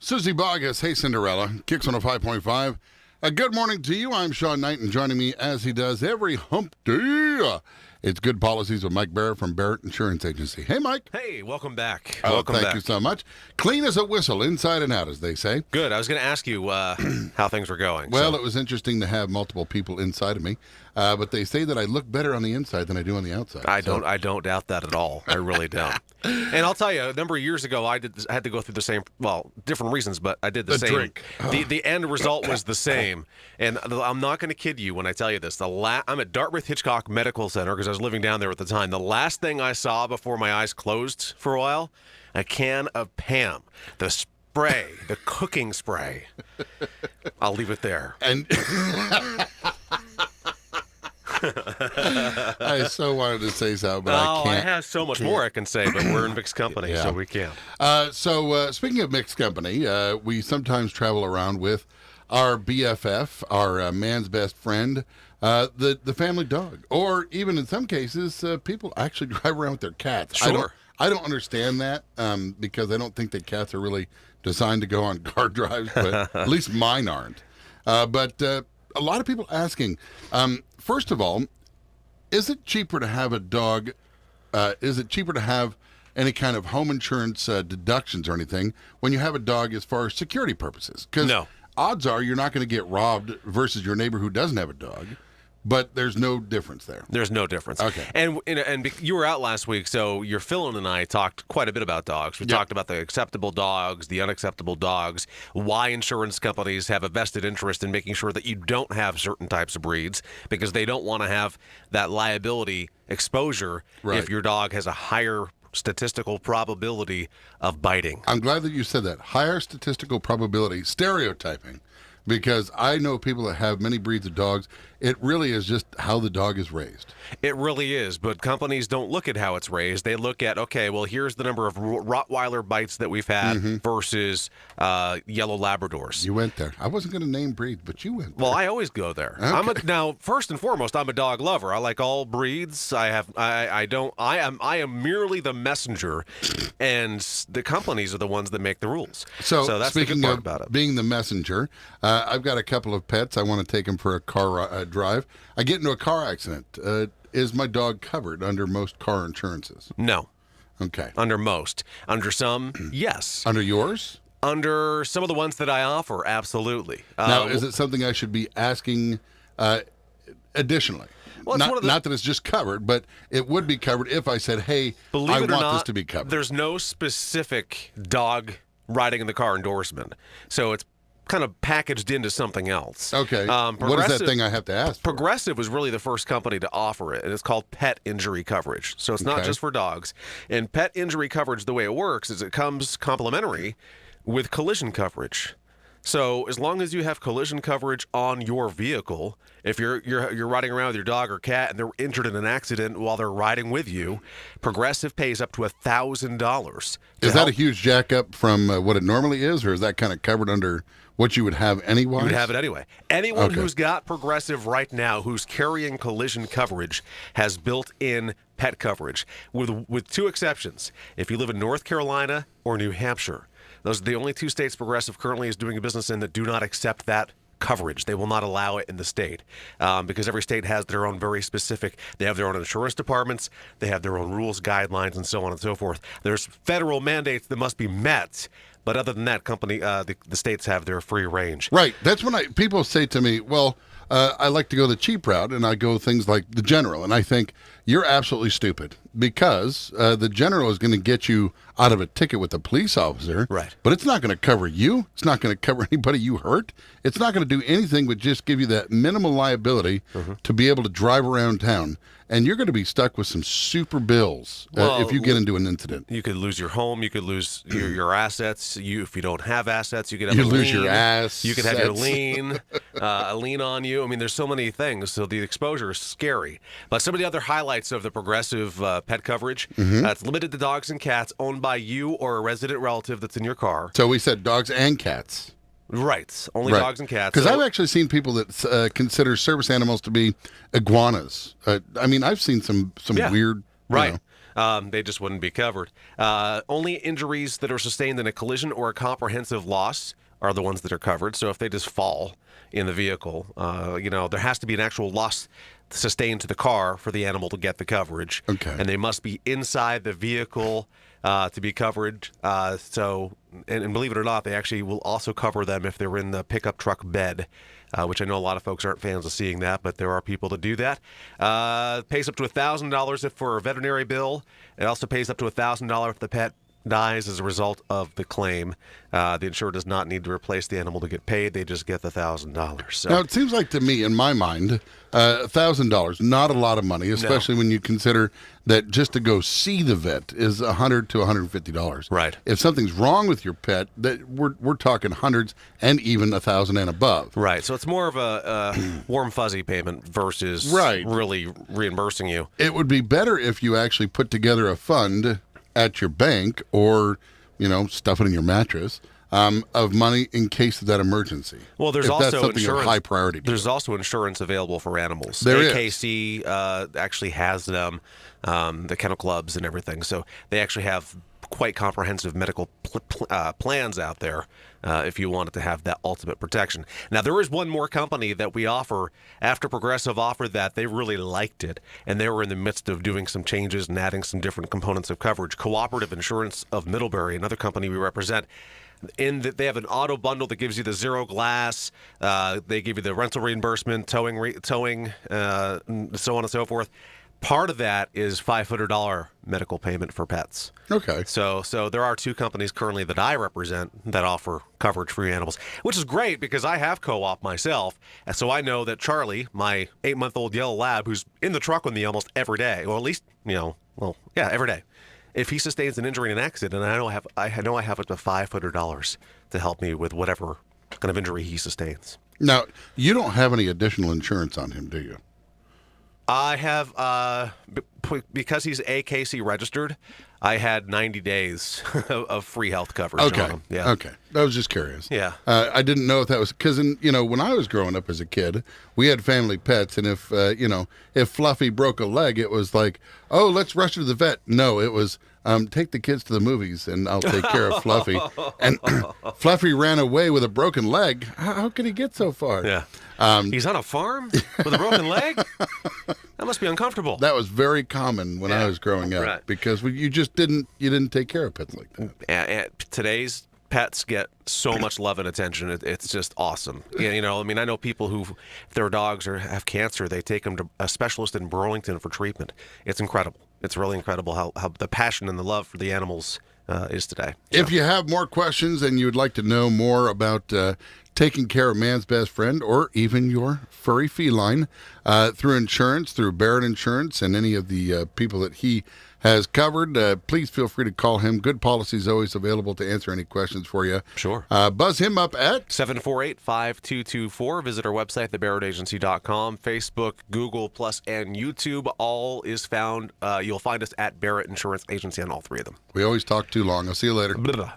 Susie Bogus, Hey Cinderella, Kicks 105.5. Good morning to you. I'm Sean Knight, and joining me as he does every hump day, it's Good Policies with Mike Barrett from Barrett Insurance Agency. Hey, Mike. Hey, welcome back. Thank you so much. Clean as a whistle, inside and out, as they say. Good. I was going to ask you how things were going. Well, it was interesting to have multiple people inside of me, but they say that I look better on the inside than I do on the outside. I don't doubt that at all. I really don't. And I'll tell you, a number of years ago, I had to go through the same, different reasons, but I did the same. Drink. The end result was the same. And I'm not going to kid you when I tell you this. I'm at Dartmouth Hitchcock Medical Center because I was living down there at the time. The last thing I saw before my eyes closed for a while, a can of Pam, the spray, the cooking spray. I'll leave it there. And I so wanted to say so, but I can't. I have so much more I can say, but we're in mixed company, so we can't. So speaking of mixed company, we sometimes travel around with our BFF, our man's best friend, the family dog, or even in some cases, people actually drive around with their cats. Sure. I don't understand that because I don't think that cats are really designed to go on car drives, but at least mine aren't. But a lot of people asking, first of all, is it cheaper to have a dog? Is it cheaper to have any kind of home insurance deductions or anything when you have a dog as far as security purposes? Because odds are you're not going to get robbed versus your neighbor who doesn't have a dog. But there's no difference there. There's no difference. Okay. And you were out last week, so your Phil and I talked quite a bit about dogs. We talked about the acceptable dogs, the unacceptable dogs, why insurance companies have a vested interest in making sure that you don't have certain types of breeds because they don't want to have that liability exposure if your dog has a higher statistical probability of biting. I'm glad that you said that. Higher statistical probability, stereotyping. Because I know people that have many breeds of dogs. It really is just how the dog is raised. It really is, but companies don't look at how it's raised. They look at, okay, well, here's the number of Rottweiler bites that we've had versus yellow Labradors. You went there. I wasn't going to name breeds, but you went there. Well, I always go there. Okay. Now, first and foremost, I'm a dog lover. I like all breeds. I am merely the messenger, and the companies are the ones that make the rules. So that's the good speaking part of about it. being the messenger, I've got a couple of pets. I want to take them for a car drive. I get into a car accident. Is my dog covered under most car insurances? No. Okay. Under most. Under some, yes. Under yours? Under some of the ones that I offer, absolutely. Now, is it something I should be asking additionally? Well, not that it's just covered, but it would be covered if I said, hey, I want this to be covered. There's no specific dog riding in the car endorsement. So it's kind of packaged into something else. Okay. What is that thing I have to ask for? Progressive was really the first company to offer it, and it's called pet injury coverage. So it's not just for dogs. And pet injury coverage, the way it works is it comes complimentary with collision coverage. So as long as you have collision coverage on your vehicle, if you're riding around with your dog or cat and they're injured in an accident while they're riding with you, Progressive pays up to $1,000. Is that a huge jack up from what it normally is, or is that kind of covered under what you would have anyway? You would have it anyway. Anyone who's got Progressive right now who's carrying collision coverage has built-in pet coverage, with two exceptions. If you live in North Carolina or New Hampshire, those are the only two states Progressive currently is doing business in that do not accept that coverage. They will not allow it in the state because every state has their own very specific, they have their own insurance departments, they have their own rules, guidelines, and so on and so forth. There's federal mandates that must be met, but other than that, the states have their free range. Right. That's when people say to me, well, I like to go the cheap route, and I go things like the General, and I think you're absolutely stupid because the General is going to get you out of a ticket with a police officer, right? But it's not going to cover you. It's not going to cover anybody you hurt. It's not going to do anything but just give you that minimal liability to be able to drive around town. And you're going to be stuck with some super bills if you get into an incident. You could lose your home. You could lose your assets. If you don't have assets, you could have lose your ass. You could have your lien, a lien on you. I mean, there's so many things. So the exposure is scary. But some of the other highlights of the Progressive pet coverage, it's limited to dogs and cats owned by you or a resident relative that's in your car. So we said dogs and cats. Right. Only dogs and cats. Because I've actually seen people that consider service animals to be iguanas. I mean, I've seen some weird... Right. They just wouldn't be covered. Only injuries that are sustained in a collision or a comprehensive loss are the ones that are covered. So if they just fall in the vehicle, there has to be an actual loss sustained to the car for the animal to get the coverage. Okay. And they must be inside the vehicle to be covered. And believe it or not, they actually will also cover them if they're in the pickup truck bed, which I know a lot of folks aren't fans of seeing that, but there are people that do that. Pays up to $1,000 if for a veterinary bill. It also pays up to $1,000 if the pet dies as a result of the claim. The insurer does not need to replace the animal to get paid. They just get the $1,000. So. Now, it seems like to me, in my mind, $1,000, not a lot of money, especially when you consider that just to go see the vet is $100 to $150. Right. If something's wrong with your pet, that we're talking hundreds and even $1,000 and above. Right. So it's more of a warm, fuzzy payment versus really reimbursing you. It would be better if you actually put together a fund at your bank or, stuff it in your mattress of money in case of that emergency. Well, there's if also that's something insurance. of high priority. There's also insurance available for animals. There is. AKC actually has them, the kennel clubs and everything. So they actually have quite comprehensive medical plans out there if you wanted to have that ultimate protection. Now, there is one more company that we offer after Progressive offered that. They really liked it, and they were in the midst of doing some changes and adding some different components of coverage. Cooperative Insurance of Middlebury, another company we represent. In that they have an auto bundle that gives you the zero glass. They give you the rental reimbursement, towing, so on and so forth. Part of that is $500 medical payment for pets. Okay. So there are two companies currently that I represent that offer coverage for your animals, which is great because I have co-op myself. And so I know that Charlie, my 8-month-old yellow lab, who's in the truck with me almost every day, or at least, every day. If he sustains an injury in an accident, I know I have up to $500 to help me with whatever kind of injury he sustains. Now, you don't have any additional insurance on him, do you? I have, because he's AKC registered, I had 90 days of free health coverage on him. Yeah. Okay. I was just curious. Yeah. I didn't know if that was because, when I was growing up as a kid, we had family pets, and if Fluffy broke a leg, it was like, oh, let's rush to the vet. No, it was take the kids to the movies, and I'll take care of Fluffy. And Fluffy ran away with a broken leg. How could he get so far? Yeah. He's on a farm with a broken leg? That must be uncomfortable. That was very common when I was growing up, right. because you didn't take care of pets like that. And today's pets get so much love and attention. It's just awesome. I know people who, if their dogs have cancer, they take them to a specialist in Burlington for treatment. It's incredible. It's really incredible how the passion and the love for the animals is today. So. If you have more questions and you would like to know more about taking care of man's best friend or even your furry feline through insurance, through Barrett Insurance and any of the people that he has covered, please feel free to call him. Good Policy is always available to answer any questions for you. Sure. Buzz him up at 748-5224. Visit our website, thebarrettagency.com. Facebook, Google, and YouTube. All is found. You'll find us at Barrett Insurance Agency on all three of them. We always talk too long. I'll see you later. Blah, blah.